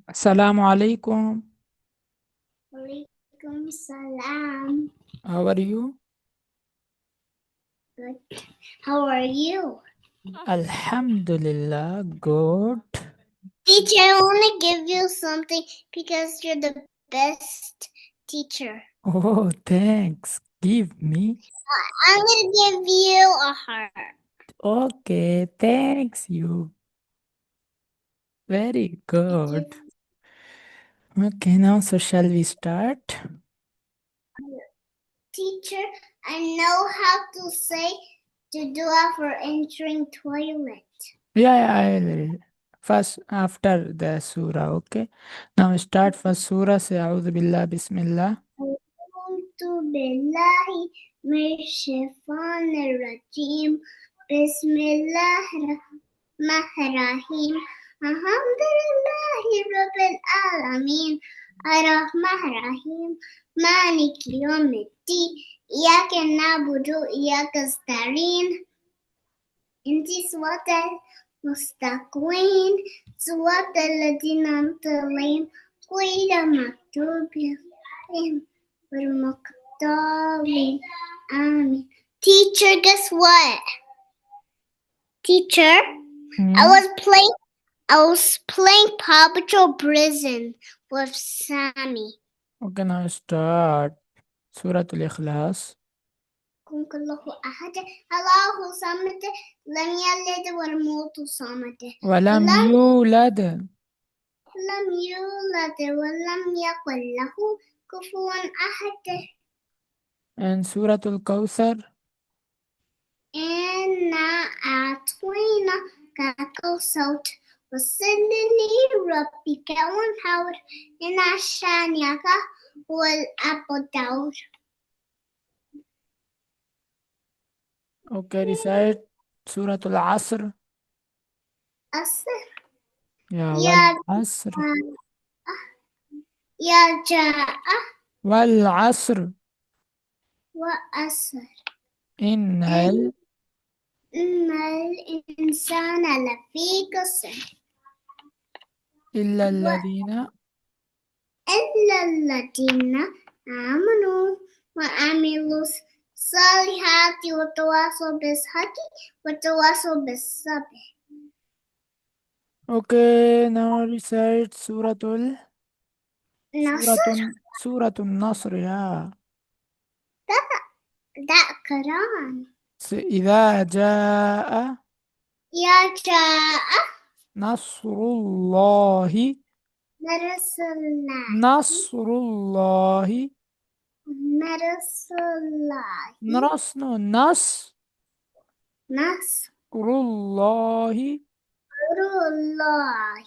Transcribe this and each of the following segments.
Assalamu alaikum. Walaikum salam. How are you? Good. How are you? Alhamdulillah, good. Teacher, I want to give you something because you're the best teacher. Oh, thanks. Give me. I'm going to give you a heart. Okay, thanks you. Very good. Okay, now so shall we start? Teacher, I know how to say to dua for entering toilet. Yeah, I will. First, after the surah, okay? Now start first surah. Say, A'udhu Billah, Bismillah. A'udhu billahi minash shaitanir rajim. Bismillahirrahmanirrahim. Alhamdulillahi rabbil alamin. Ar-Rahmanir-Rahim. Maliki yawmiddin. Iyyaka na'budu wa iyyaka nasta'in. Ihdinas siratal mustaqim. Siratal ladzina an'amta 'alaihim ghayril maghdubi 'alaihim wal-Muqtadin. Amen. Teacher, guess what? Teacher, I was playing Paw Patrol Prison with Sammy. Okay, now start. Surah Al-Ikhlas. كن الله أحد الله صمد لم يلد ولم صمد ولم يولد. لم يولد ولم يكن له كفوا أحد. And Surah Al-Kawthar. إنا أعطيناك الكوثر فصل لربك وانحر إن شانئك هو الأبتر. Okay, recite Surah Al-Asr. أسر Yeah, يا والعصر. يا جاء والعصر. وأسر إن إن الإنسان لفي خسر إلا الذين إلا الذين آمنوا وعملوا الصالحات وتواصوا بالحق وتواصوا بالصبر. Okay, now recite نصر Surah النصر. Yeah. ده قرآن. إذا جاء يا جاء نصر الله. نرسلنا نصر الله. نرسلنا نصر نصر نصر الله. الله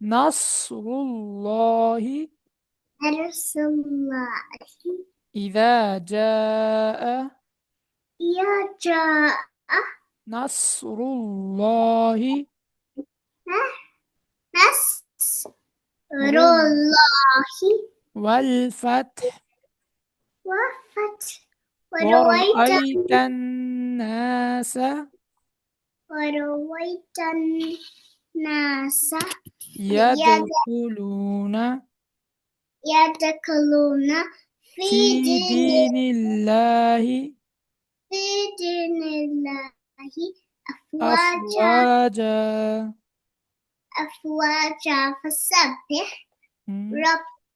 نصر الله نرسلنا إذا جاء يا جاء نصر الله نصر الله والفتح وفتح ورأيت الناس ورويت الناس يدخلون يدخلون في دين الله أفواجا أفواجا فسبح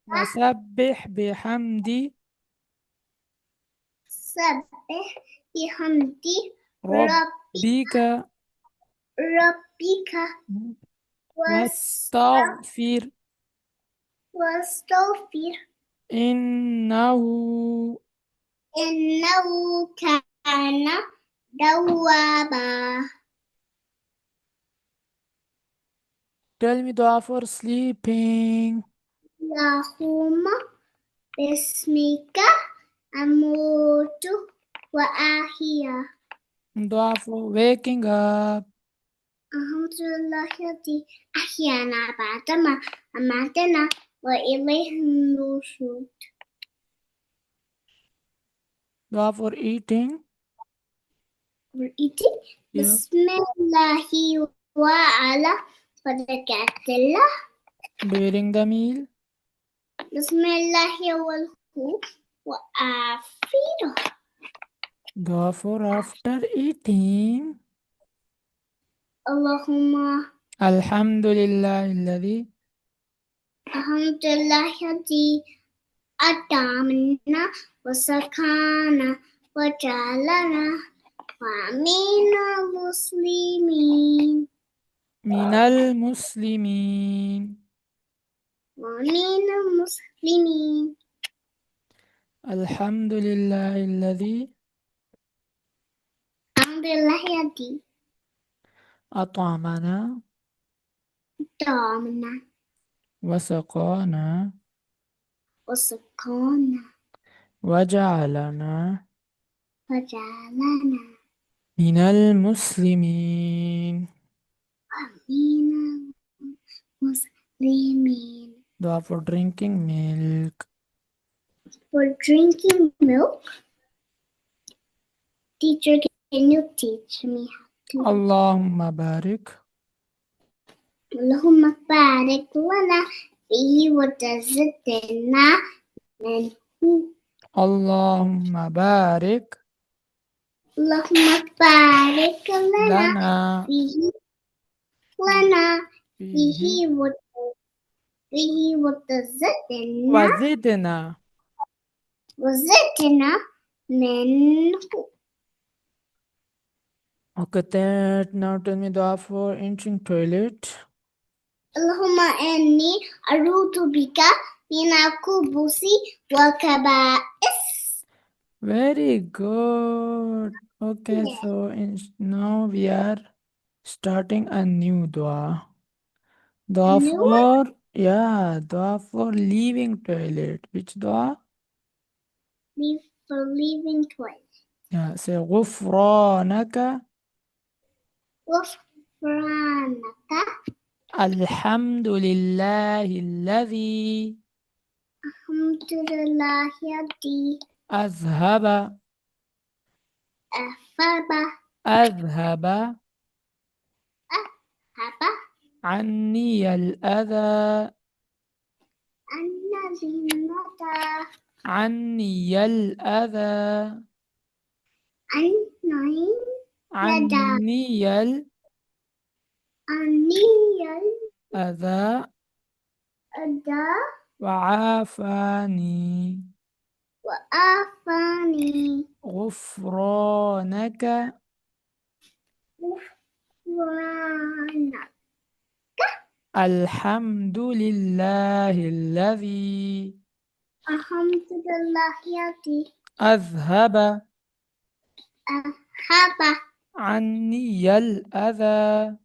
وسبح بحمد ربك واستغفر إنه كان توابا. Tell me dua for sleeping. اللهم باسمك أموت وأحيا. Dua for waking up. الحمد لله الذي أحيانا بعدما أماتنا وإليه النشور. Dua for eating. For eating. Yeah. بسم الله وعلى بركات الله. During the meal. بسم الله والهو وآخره. Dua for after eating. اللهم الحمد لله الذي الحمد لله الذي أطعمنا وسقانا وجعلنا ومن المسلمين. من المسلمين. ومن المسلمين. الحمد لله الذي الحمد لله الذي أطعمنا أطعمنا وسقانا وسقانا وجعلنا وجعلنا من المسلمين. ومن المسلمين. Dua for drinking milk. For drinking milk, teacher, can you teach me how to? اللهم بارك اللهم بارك لنا فيه وتزدنا منه. اللهم بارك اللهم بارك لنا لنا فيه لنا فيه فيه وتزدنا وزدنا منه. Okay, that now tell me dua for entering toilet. اللهم إني أعوذ بك من الخبث والخبائث. Very good. Okay, Yeah. so now we are starting a new dua. Dua New for dua for leaving toilet. Which dua? for leaving toilet. Yeah, say غفرانك غفرانك الحمد لله الذي الحمد لله الذي أذهب أذهب عني الأذى عني الأذى عني الأذى وعافاني وآفاني غفرانك غفرانك الحمد لله الذي الحمد لله الذي أذهب أذهب. عني الأذى.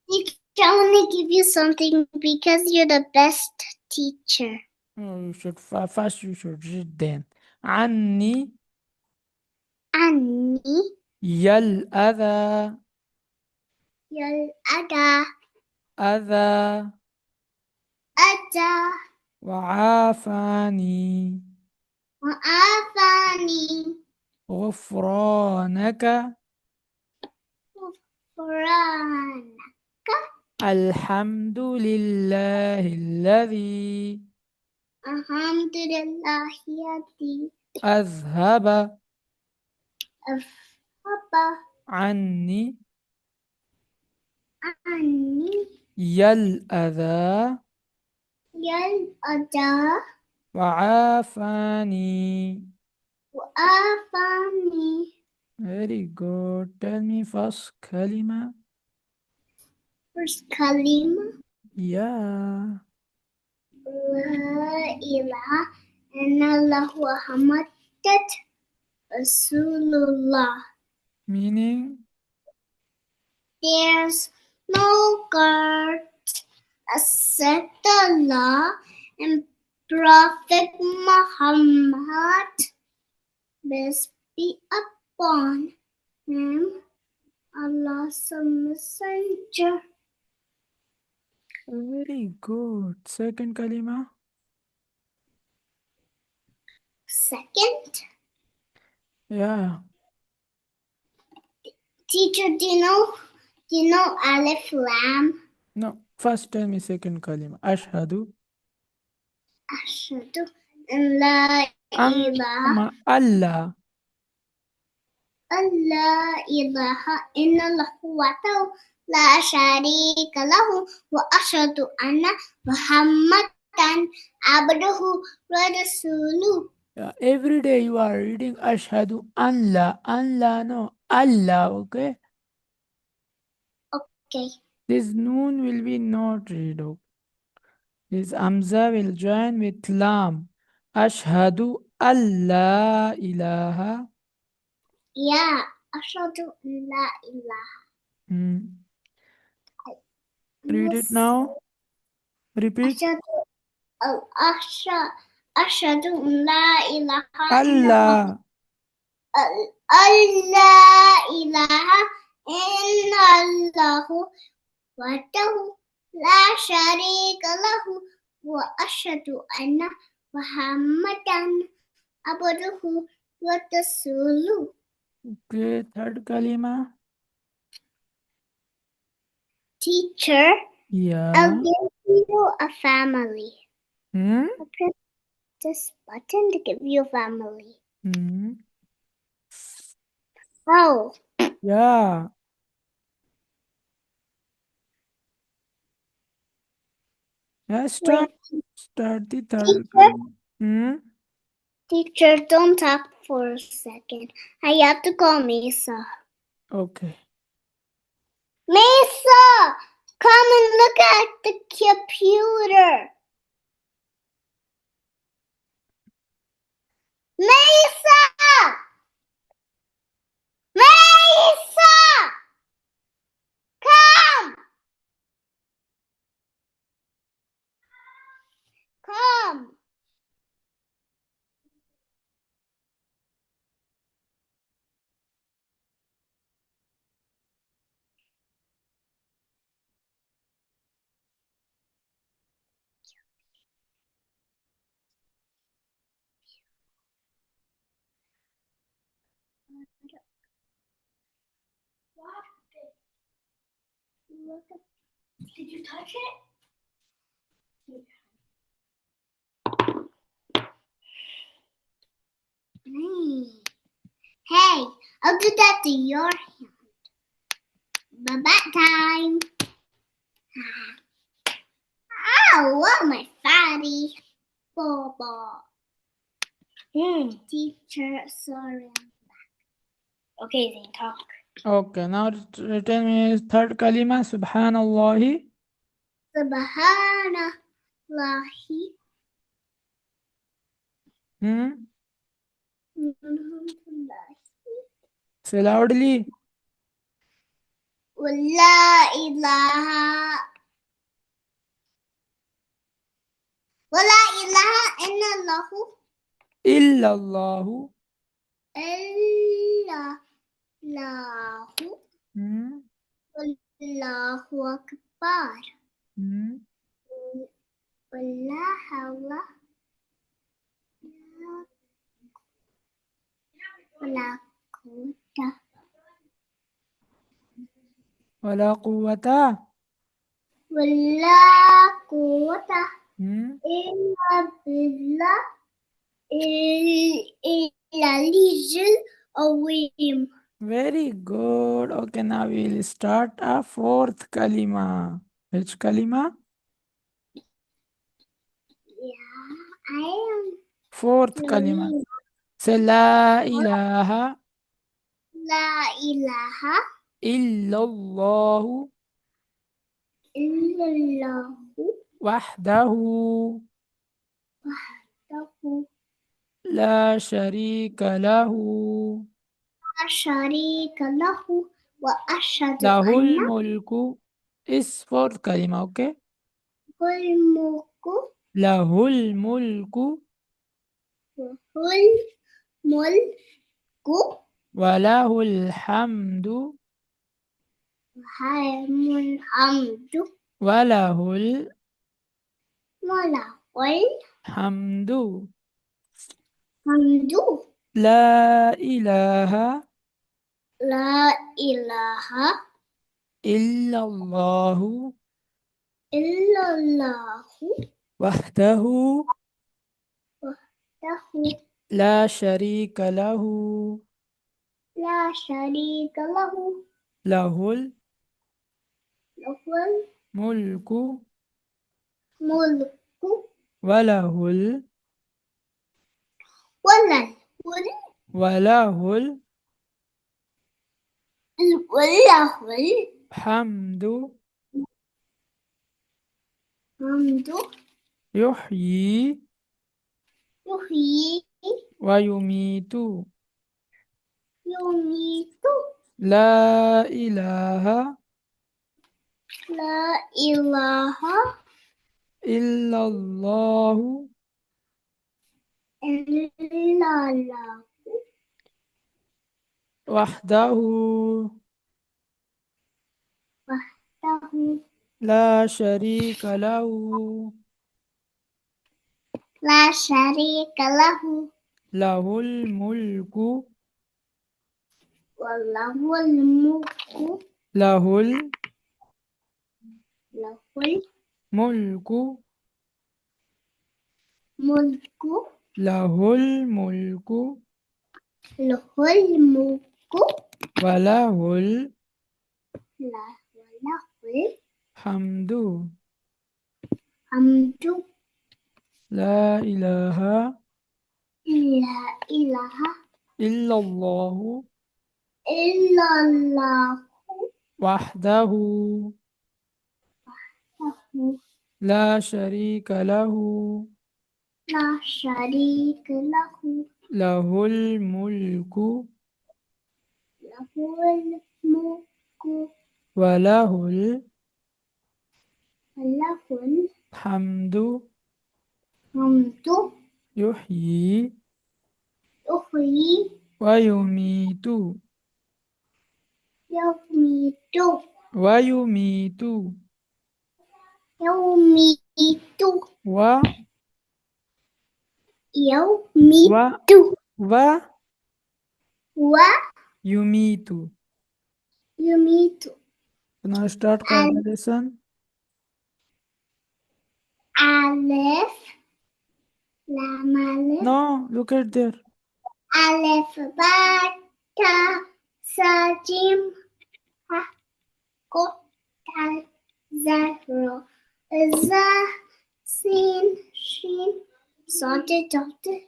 Teacher, I want to give you something because you're the best teacher. Oh, you should first you should read them. عني عني الأذى الأذى أذى وعافاني وآفاني غفرانك غفرانك الحمد لله الذي الحمد لله الذي أذهب أذهب عني الأذى الأذى وعافاني. وآفاني. Very good. Tell me first kalima. First kalima. Yeah. لا إله إلا الله محمد رسول الله. Meaning? There's no God except Allah and Prophet Muhammad, peace be upon him, Allah's messenger. Very good. Second kalima. Second, Yeah. teacher, do you know Alif Lam? No, first tell me second kalima. Ashhadu. أشهد أن لا إله Allah. أن لا إله إلا الله وحده لا شريك له وأشهد أن محمدا عبده ورسوله. Every day you are reading Ashhadu Allah. Allah, no. Allah, okay? Okay. This noon will be not read. Okay? This Hamza will join with Lam. Ashhadu Allah ilaha. Yeah. أشهد أن لا إله. Read it now. Repeat. أشهد أن لا إله إلا الله. Allah. لا إله إلا الله وحده لا شريك له وأشهد أن محمدا عبده ورسوله. Okay, third kalima. Teacher, Yeah. I'll give you a family. Hmm? I'll press this button to give you a family. Oh. Yeah. Yeah, start the third kalima. Teacher, don't talk for a second. I have to call Mesa. Okay. Mesa, come and look at the computer. Mesa! Mesa! Come! Come! Did you touch it? Hey, I'll do that to your hand. Bye-bye time. Ow, oh, my fatty. Bobo. Teacher, sorry, I'm back. Okay, then talk. Okay, now tell me third kalima. Subhanallah. Subhanallahi. Say loudly. ولا إله إلا الله. Illallahu. إلا الله. والله أكبر. ولا حول ولا قوة ولا قوة. ولا قوة إلا بالله العلي العظيم. Very good. Okay, now we'll start our fourth kalima. Which kalima? Yeah, I am. Fourth kalima. Say La ilaha لا إله illallahu إلا الله wahdahu وحده la sharika lahu لا شريك له وأشهد lahul أن mulku is fourth kalima, okay? الملك Lahul mulku له الملك walahul hamdu الحمد walahul وله hamdu الحمد. la ilaha لا إله illallahu إلا الله وحده وحده لا شريك له لا شريك له له له الملك الملك وله وله وله الحمد الحمد يحيي يحيي ويميت يميت لا إله لا إله إلا الله إلا الله وحده وحده لا شريك له لا شريك له له الملك وله الملك له له الملك الملك له الملك له الملك وله وله الحمد الحمد لا إله لا إله إلا الله إلا الله وحده وحده لا شريك له لا شريك له له الملك له الملك وله وله الحمد الحمد يحيي يحيي ويميت يميت ويميت يميت و و يميت ويميت. ويميت Can I start Qaida lesson? ألف لام ألف No, look at there. ألف باء تاء ثاء جيم قاف دال زال را زا سين شين صاد ضاد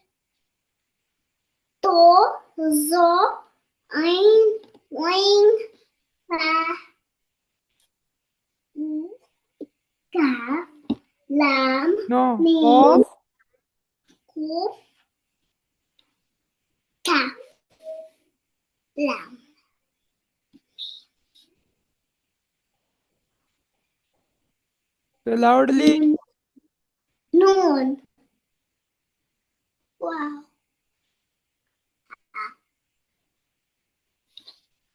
طو ظا عين وين فاء كاف لام No, ميم قاف قاف كاف لام Say loudly. نون واو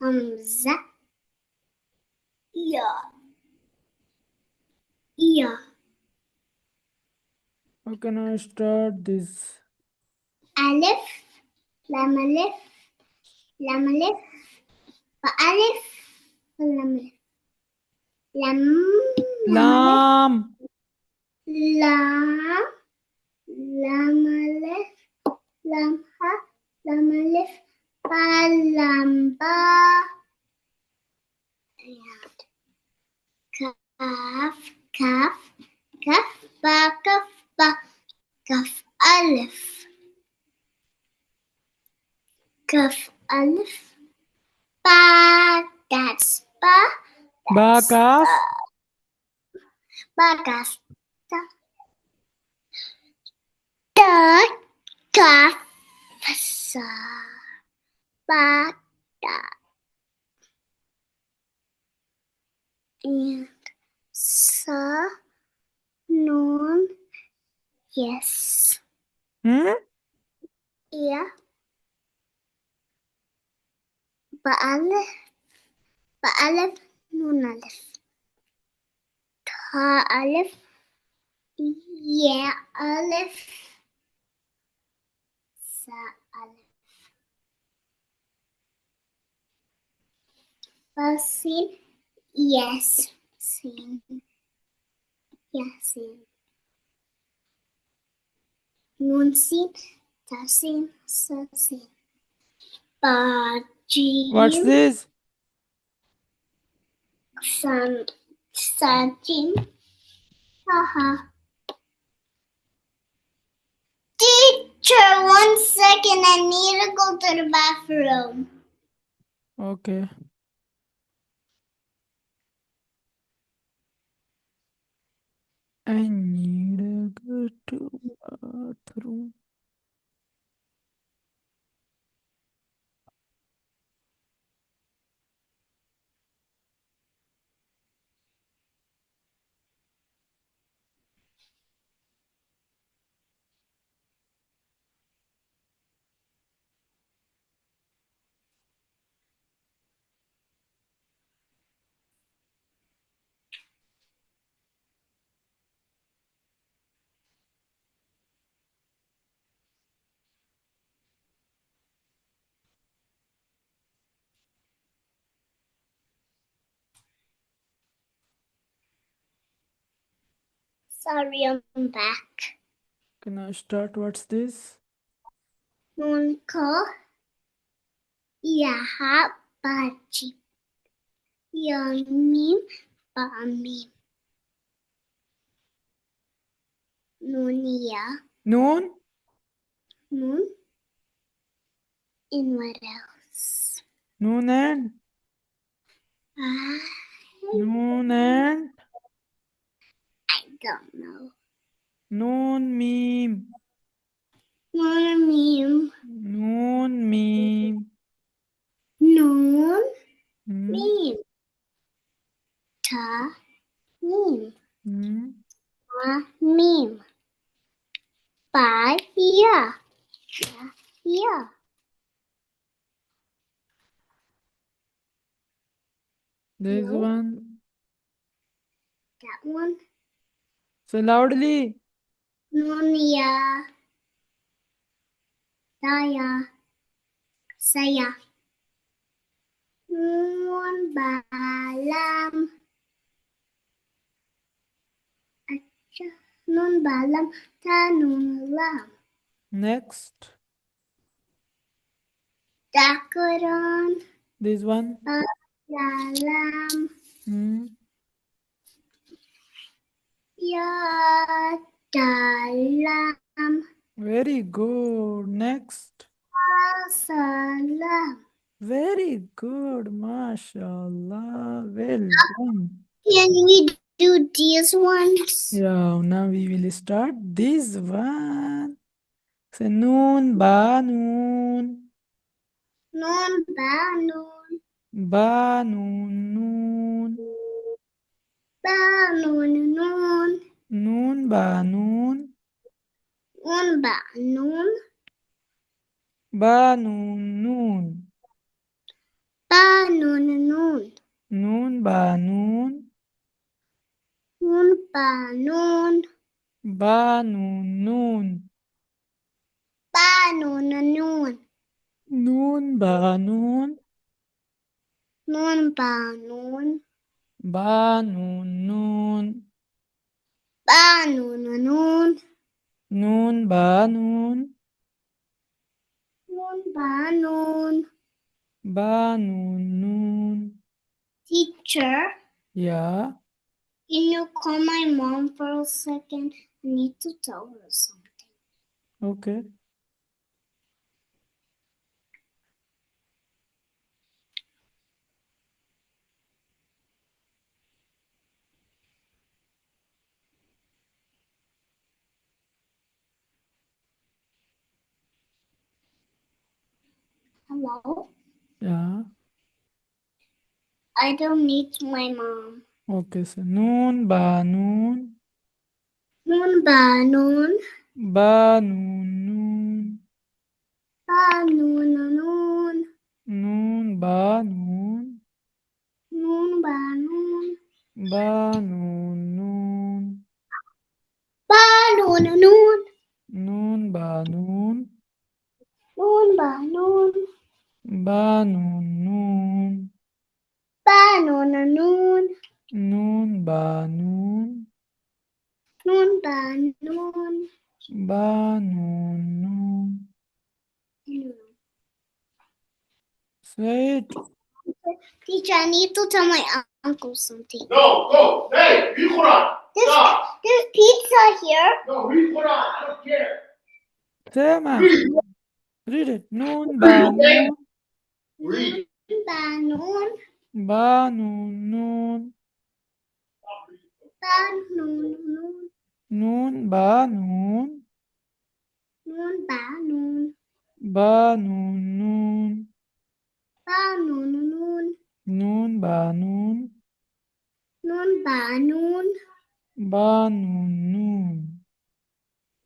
همزة يا يا How can I start this? ألف لام ألف لام ألف فألف لام ألف لام لام لام لام ألف لام ها لام ألف با لام با كاف كاف كاف با كاف با كاف ألف كاف ألف با that's با باكاف با كاف تا كاف سا با دا and sa nun yes yeah بألف بألف نون ألف تا ألف يا ألف سا ألف فسين yes سين Yasin. Nun sin, tasin, sasin. What's Bajim, this? sajim. Haha. Teacher, 1 second. I need to go to the bathroom. Okay. I need to go to bathroom. Sorry, I'm back. Can I start? What's this? Nun ko yaha baji. Yamim bamim. Nunia. Noon? Nun. And what else? Noon and? I Noon and? don't know. Noon meme. Nun mim. Noon meme. Nun Hmm. mim. Ta mim. Hmm. Ma mim. Ba ya. Ya. This No. one. That one. Say loudly. Nunia. Daya. Saya. Nun balam. Acha. Nun balam. Ta nun lam. Next. Dakaran. This one. Lalam. Hmm. Ya. Dalam. Very good. Next. Salam. Very good. MashaAllah. Well done. Can we do these ones? Yeah, now we will start this one. Say noon, ba, noon. Nun ba nun. Ba, noon, noon. Ba nun nun. Noon, ba, noon. Nun ba nun. Ba, noon, noon. Ba nun nun. Noon, ba, noon. Nun ba nun. Ba, noon, noon. Ba nun nun. Noon, ba, noon. Nun ba nun. Ba, noon, noon. Ba nun nun. Noon, ba, noon. Nun ba nun. Ba, noon, noon. Teacher, Yeah. can you call my mom for a second? I need to tell her something. Okay. Hello? Yeah. I don't need my mom. Okay. So noon, ba, noon. Nun ba nun. Ba, noon, noon. Ba nun nun. Noon, ba, noon. Nun ba nun. Ba, noon, noon. Ba nun nun. Noon, ba, noon. Nun ba nun. Ba, noon, noon. Ba nun nun. Noon, ba, noon. Noon, ba, noon. Ba, noon, noon. Say it. Teacher, I need to tell my uncle something. No, go. Hey, read Quran. Stop. There's pizza here. No, read Quran. I don't care. Say, man. Read. Read it. Noon, ba, noon. Read. Ba, noon. Ba, noon, noon. Ba, noon, noon. Noon, ba, noon. Noon, ba, noon. Ba, noon, noon. Ba, noon, noon. Noon, ba, noon. Noon, ba, noon. Ba, noon, noon.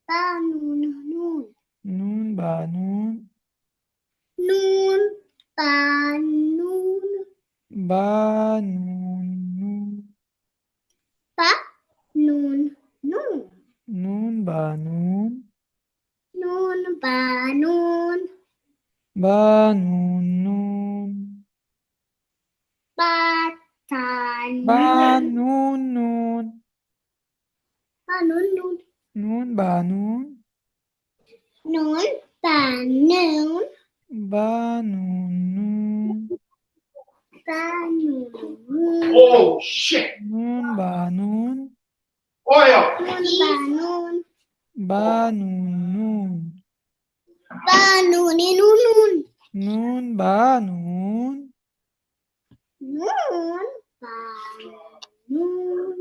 Ba, noon, noon. Noon, ba, noon. Noon, ba, noon. Ba, noon, noon. Ba, noon, noon. Noon, ba, noon. Noon, ba, noon. Ba, noon, noon. Ba, ta, Ba, noon. noon, noon. Ba, noon, noon. Noon, ba, noon. Noon, ba, noon. Ba, noon, noon. Ba, noon, noon. Oh, shit. Noon, ba, noon. Oil. Noon, ba, noon. Ba, noon, noon. Ba, noon, noon, noon. Noon, ba, noon. Noon, ba, noon.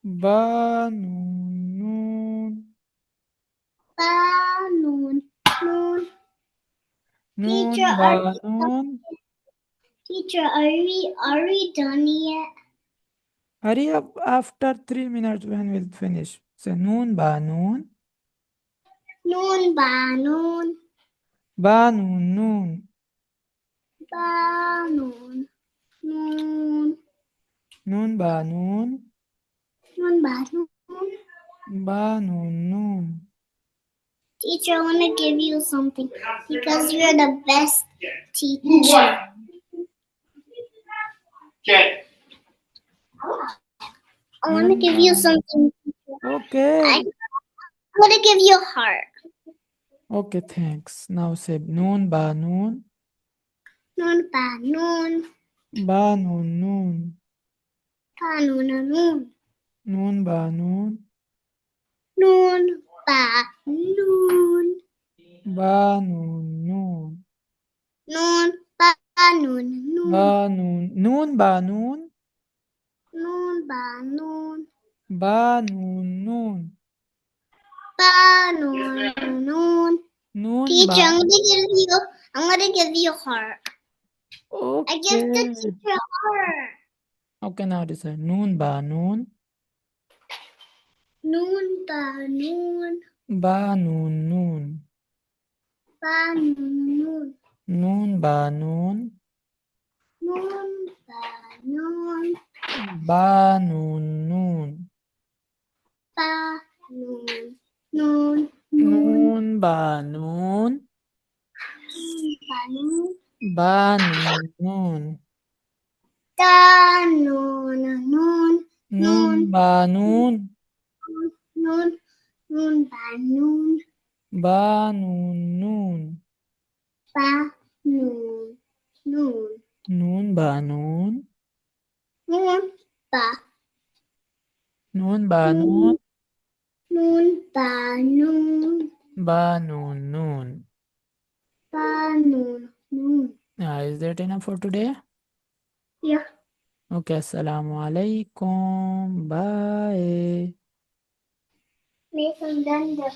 Ba, noon, noon. Ba, noon, noon. Noon, Teacher, ba, noon. Teacher, are we done yet? Hurry up after 3 minutes when we'll finish. Say noon, ba, noon. Noon, ba, noon. Ba, noon, noon. Ba, noon, noon. Noon, ba, noon. Noon, ba, noon. Ba, noon, noon. Teacher, I want to give you something because you're the best Move teacher. what? Okay. I want to give you something. Okay. I'm going to give you a heart. Okay, thanks. Now say noon, ba, noon. Noon, ba, noon. Ba, noon, noon. Ba, noon, noon. Noon, ba, noon. Noon, ba, noon. Ba, noon, noon. Noon, ba, noon, noon. Ba, noon. Noon, ba, noon. Noon, ba, noon. Ba, noon, noon. Ba, noon, noon. Noon, Teacher, ba. I'm gonna give you a heart. I give the Okay. teacher a heart. Okay, now decide. Noon, ba, noon. Noon, ba, noon. Ba, noon, noon. Ba, noon, noon. Noon, ba, noon. Noon, ba, noon. Ba, noon, noon. Ba, noon, noon. Noon, ba, noon. Ba, noon. Ba, noon, noon. Da, noon, noon. Noon, ba, noon. Noon, noon, ba, noon. Ba, noon, noon. Ba, noon, noon. Noon, ba, noon. Noon, ba, Noon, ba, noon. noon, ba, noon. Ba, noon, noon. Ba, noon, noon. Is that enough for today? Yeah. Okay, assalamu alaikum. Bye. Nathan, done the